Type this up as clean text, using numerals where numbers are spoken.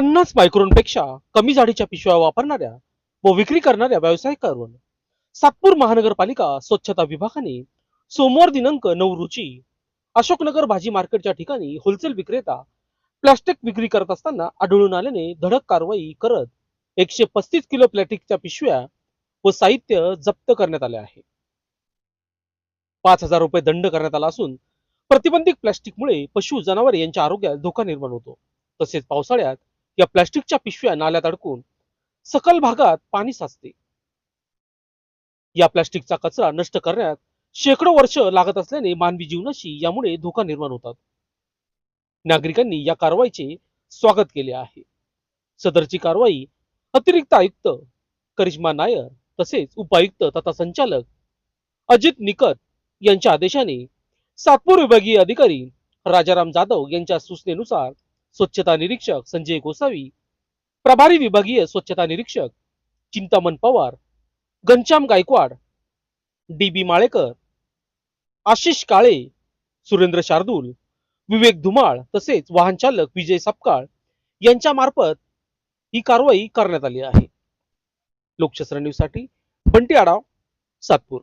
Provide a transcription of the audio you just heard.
50 मायक्रॉनपेक्षा कमी जाडीच्या पिशव्या वापरणाऱ्या व विक्री करणाऱ्या व्यावसायिकांवर सातपूर महानगरपालिका स्वच्छता विभागाने सोमवार दिनांक 9 रोजी अशोकनगर भाजी मार्केटच्या ठिकाणी होलसेल विक्रेता प्लास्टिक विक्री करत असताना आढळून आल्याने धडक कारवाई करत 135 किलो प्लास्टिकच्या पिशव्या व साहित्य जप्त करण्यात आले आहे. 5,000 रुपये दंड करण्यात आला असून प्रतिबंधित प्लास्टिकमुळे पशु जनावरे यांच्या आरोग्यास धोका निर्माण होतो. तसेच पावसाळ्यात या प्लास्टिकच्या पिशव्या नाल्यात अडकून सखल भागात पाणी साचते. या प्लास्टिकचा कचरा नष्ट करण्यात शेकडो वर्ष लागत असल्याने मानवी जीवनाशी यामुळे धोका निर्माण होतात. नागरिकांनी या कारवाईचे स्वागत केले आहे. सदरची कारवाई अतिरिक्त आयुक्त करिश्मा नायर तसेच उपायुक्त तथा संचालक अजित निकत यांच्या आदेशाने सातपूर विभागीय अधिकारी राजाराम जाधव यांच्या सूचनेनुसार स्वच्छता निरीक्षक संजय गोसावी, प्रभारी विभागीय स्वच्छता निरीक्षक चिंतामण पवार, घनश्याम गायकवाड, डी.बी. माळेकर, आशिष काळे, सुरेंद्र शार्दूल, विवेक धुमाळ तसेच वाहन चालक विजय सपकाळ यांच्या मार्फत ही कारवाई करण्यात आली आहे. लोकशास्त्र न्यूज साठी बंटी आढाव, सातपूर.